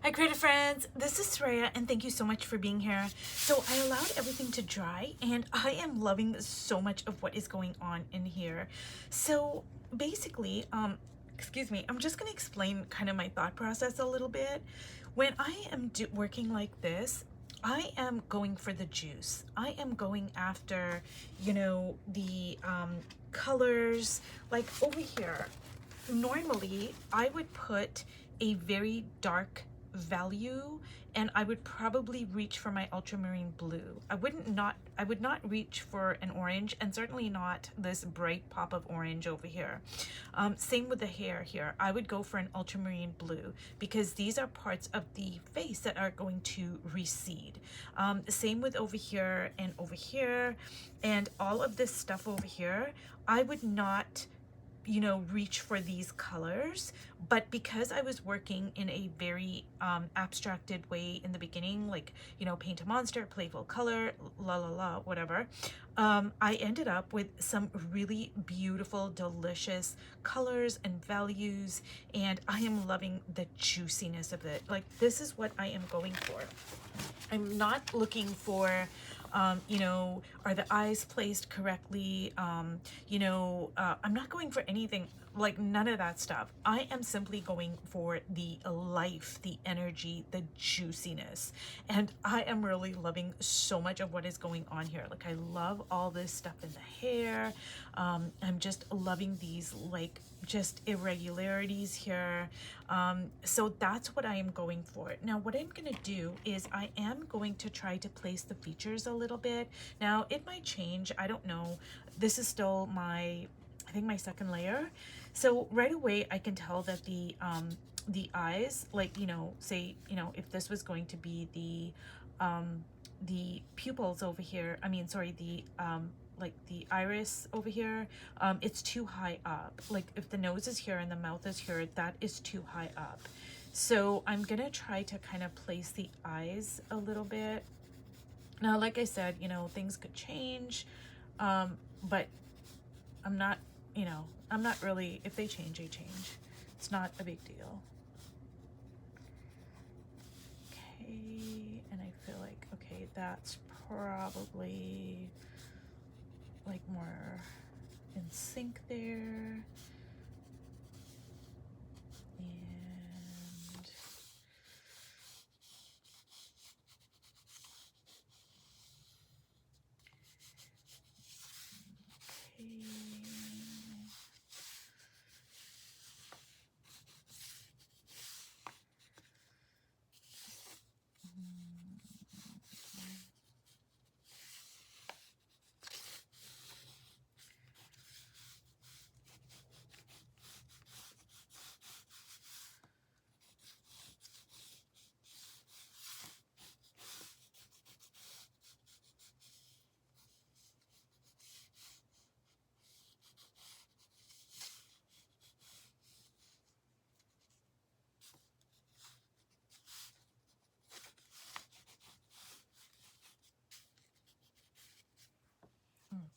Hi creative friends, this is Soraya and thank you so much for being here. So I allowed everything to dry and I am loving so much of what is going on in here. So basically, excuse me, I'm just going to explain kind of my thought process a little bit. When I am working like this, I am going for the juice. I am going after, the colors. Like over here, normally I would put a very dark value and I would probably reach for my ultramarine blue. I would not reach for an orange, and certainly not this bright pop of orange over here. Same with the hair here. I would go for an ultramarine blue because these are parts of the face that are going to recede. Same with over here and over here and all of this stuff over here. I would not reach for these colors, but because I was working in a very abstracted way in the beginning, like, paint a monster, playful color, la la la, whatever, I ended up with some really beautiful, delicious colors and values, and I am loving the juiciness of it. Like, this is what I am going for. I'm not looking for, are the eyes placed correctly? I'm not going for anything, like none of that stuff. I am simply going for the life, the energy, the juiciness. And I am really loving so much of what is going on here. Like, I love all this stuff in the hair. I'm just loving these, like, just irregularities here. So that's what I am going for. Now, what I'm going to do is I am going to try to place the features a little bit. Now, it might change. I don't know. This is still I think my second layer. So right away, I can tell that the eyes, like, say, if this was going to be the pupils over here, like the iris over here, it's too high up. Like, if the nose is here and the mouth is here, that is too high up. So I'm gonna try to kind of place the eyes a little bit. Now, like I said, things could change, but I'm not really, if they change, they change. It's not a big deal. Okay, and I feel like, okay, that's probably like more in sync there. And okay.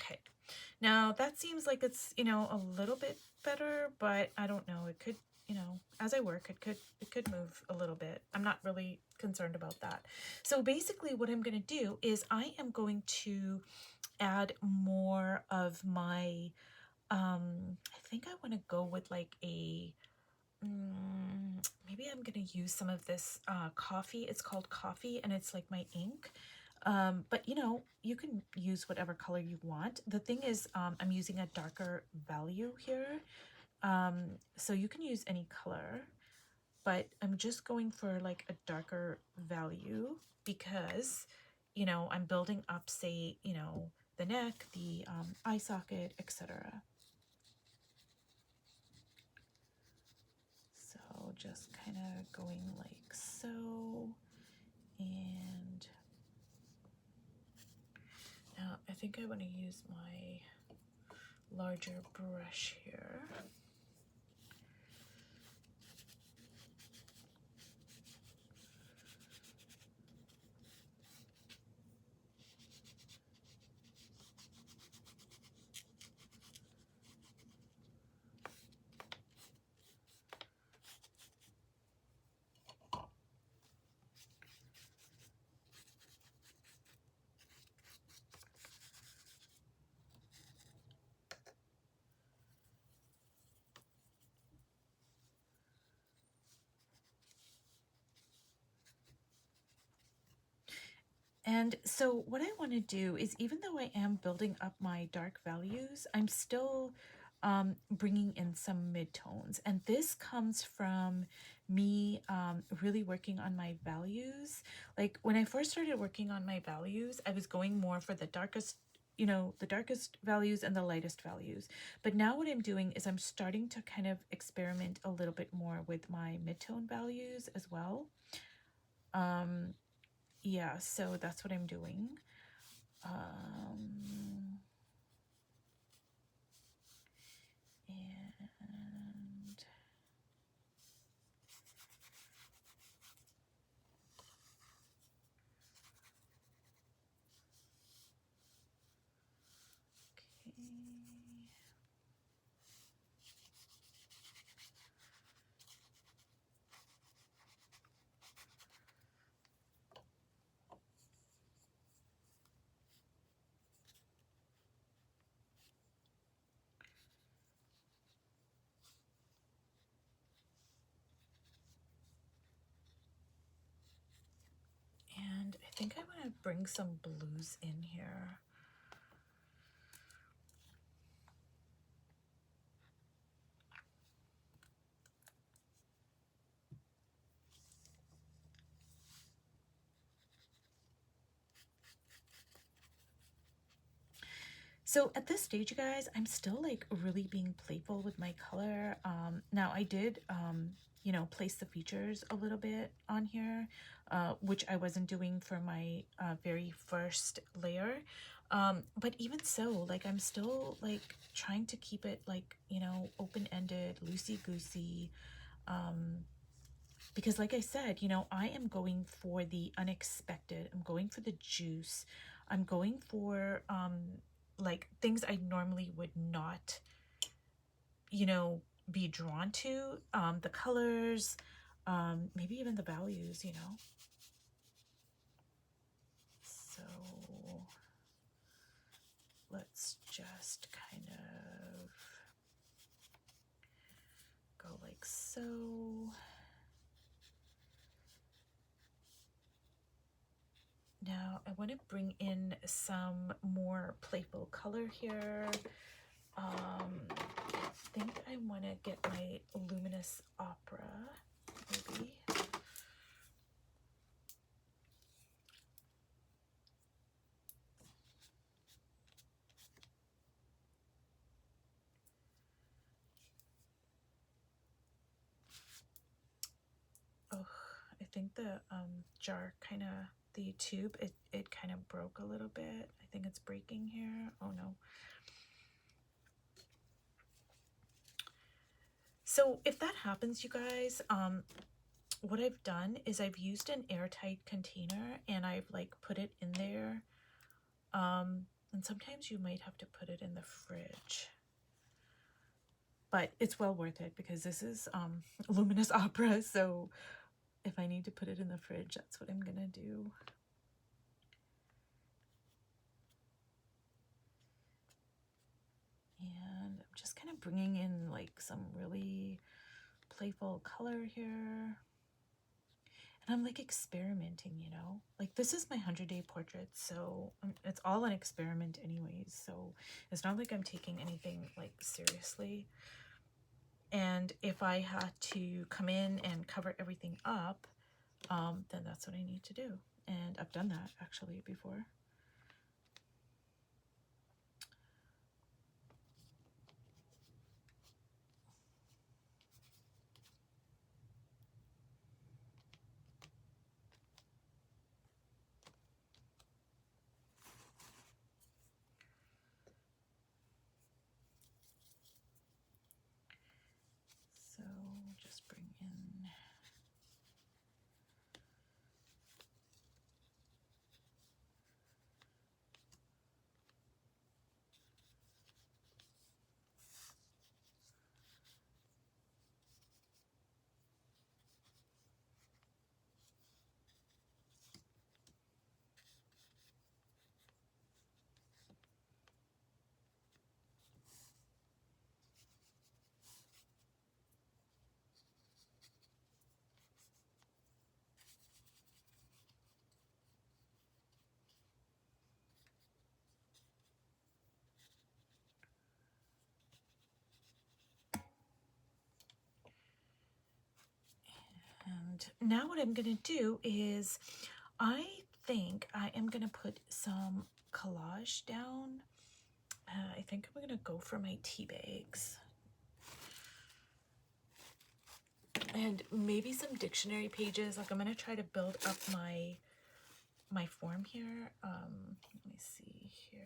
Okay, now that seems like it's, a little bit better, but I don't know. It could, as I work, it could move a little bit. I'm not really concerned about that. So basically what I'm going to do is I am going to add more of my, I think I want to go with like a, maybe I'm going to use some of this coffee. It's called coffee and it's like my ink. But you can use whatever color you want. The thing is, I'm using a darker value here. So you can use any color, but I'm just going for like a darker value because, I'm building up, say, the neck, the eye socket, etc. So just kind of going like so, and now I think I want to use my larger brush here. And so what I want to do is, even though I am building up my dark values, I'm still bringing in some midtones. And this comes from me really working on my values. Like when I first started working on my values, I was going more for the darkest, you know, the darkest values and the lightest values. But now what I'm doing is I'm starting to kind of experiment a little bit more with my midtone values as well. Yeah, so that's what I'm doing. And okay. And I think I want to bring some blues in here. So at this stage, you guys, I'm still like really being playful with my color. Now I did, you know, place the features a little bit on here, which I wasn't doing for my very first layer. But even so, like I'm still like trying to keep it like, you know, open-ended, loosey-goosey. Because like I said, you know, I am going for the unexpected. I'm going for the juice. I'm going for like things I normally would not, you know, be drawn to. The colors, maybe even the values, you know. So let's just kind of go like so. Now I want to bring in some more playful color here. I think I want to get my luminous opera, maybe. Oh, I think the jar kind of, the tube, it kind of broke a little bit. I think it's breaking here. Oh no. So if that happens, you guys, what I've done is I've used an airtight container and I've like put it in there. And sometimes you might have to put it in the fridge. But it's well worth it because this is luminous opera, so if I need to put it in the fridge, that's what I'm gonna do. And I'm just kind of bringing in like some really playful color here. And I'm like experimenting, you know, like this is my 100-day portrait, so it's all an experiment anyways, so it's not like I'm taking anything like seriously. And if I had to come in and cover everything up, then that's what I need to do. And I've done that actually before. So just bring in And now what I'm going to do is I think I am going to put some collage down. I think I'm going to go for my tea bags. And maybe some dictionary pages. Like I'm going to try to build up my form here. Let me see here.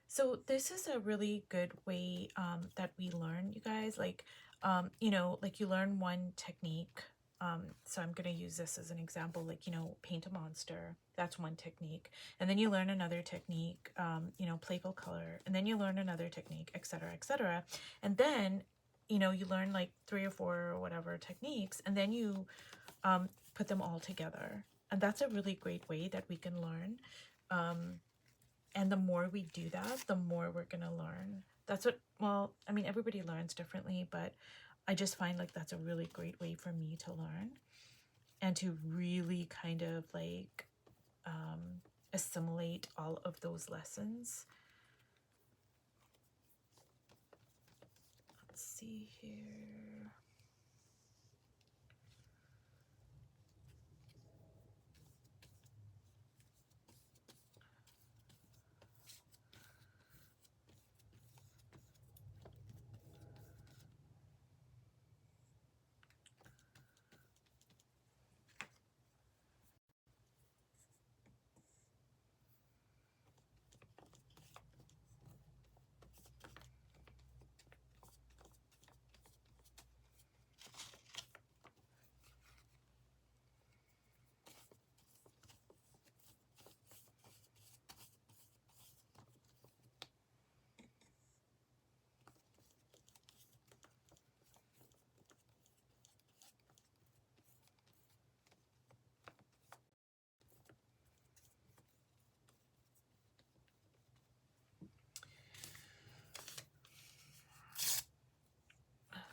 So this is a really good way that we learn, you guys. Like, you know, like you learn one technique. So I'm going to use this as an example, like, you know, paint a monster. That's one technique. And then you learn another technique, you know, playful color. And then you learn another technique, etc., etc. And then, you know, you learn like 3 or 4 or whatever techniques. And then you put them all together. And that's a really great way that we can learn. And the more we do that, the more we're going to learn. That's what, well, I mean, everybody learns differently, but I just find like that's a really great way for me to learn and to really kind of like assimilate all of those lessons. Let's see here.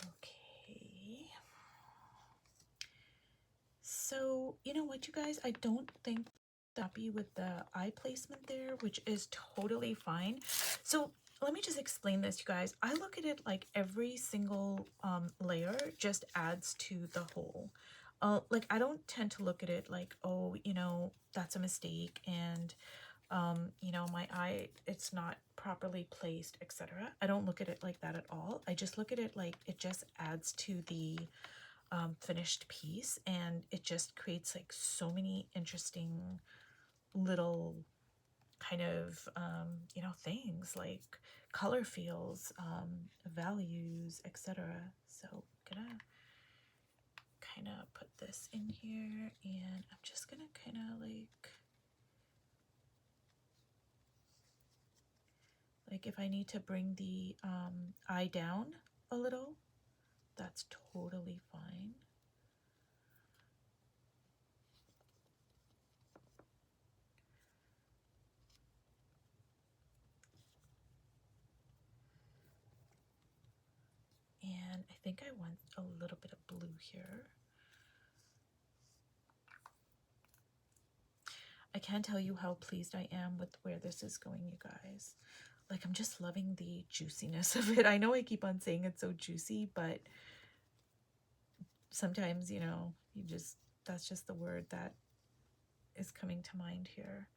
Okay. So, you know what, you guys? I don't think happy with the eye placement there, which is totally fine. So let me just explain this, you guys. I look at it like every single layer just adds to the whole. Like I don't tend to look at it like, oh, you know, that's a mistake, and you know, my eye, it's not properly placed, etc. I don't look at it like that at all. I just look at it like it just adds to the finished piece, and it just creates like so many interesting little kind of you know, things like color fields, values, etc. So I'm gonna kind of put this in here, and I'm just gonna kind of like if I need to bring the eye down a little, that's totally fine. And I think I want a little bit of blue here. I can't tell you how pleased I am with where this is going, you guys. Like, I'm just loving the juiciness of it. I know I keep on saying it's so juicy, but sometimes, you know, you just, that's just the word that is coming to mind here.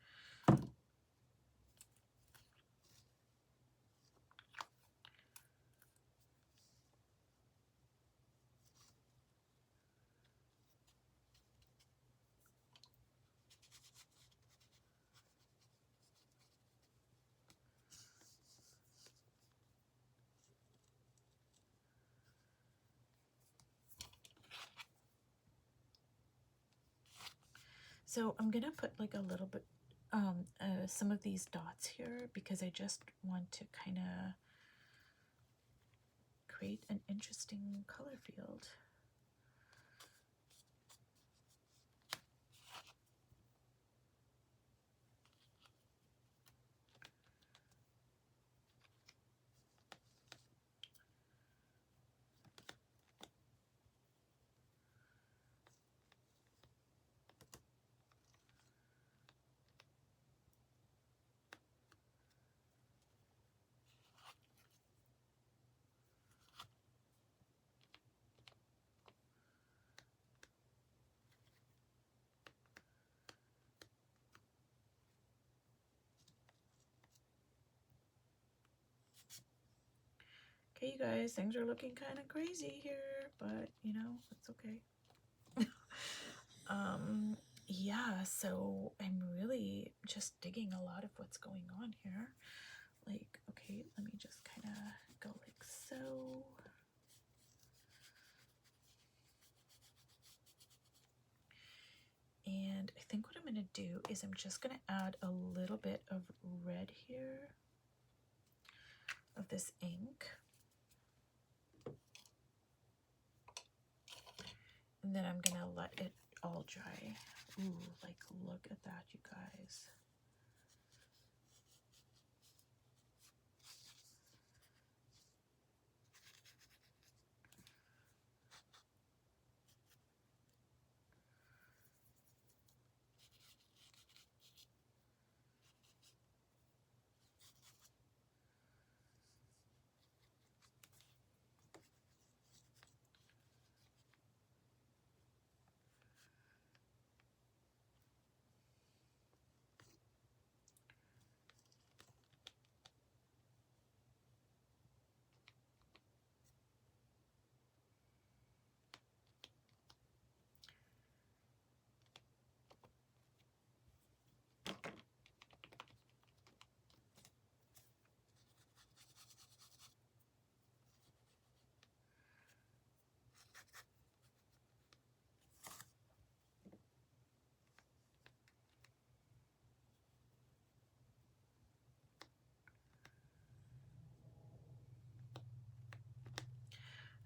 So I'm gonna put like a little bit, some of these dots here, because I just want to kind of create an interesting color field. Okay, you guys, things are looking kind of crazy here, but you know, it's okay. Yeah, so I'm really just digging a lot of what's going on here. Like, okay, let me just kind of go like so. And I think what I'm going to do is I'm just going to add a little bit of red here of this ink. And then I'm going to let it all dry. Ooh, like look at that, you guys.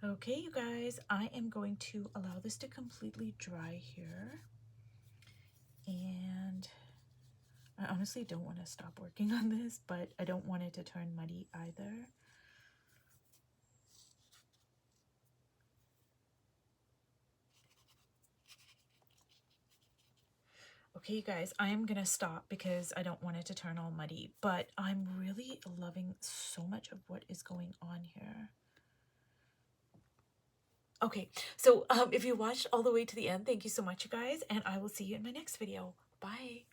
Okay, you guys, I am going to allow this to completely dry here. And I honestly don't want to stop working on this, but I don't want it to turn muddy either. Okay, you guys, I am gonna stop because I don't want it to turn all muddy, but I'm really loving so much of what is going on here. Okay, so if you watched all the way to the end, thank you so much, you guys, and I will see you in my next video. Bye.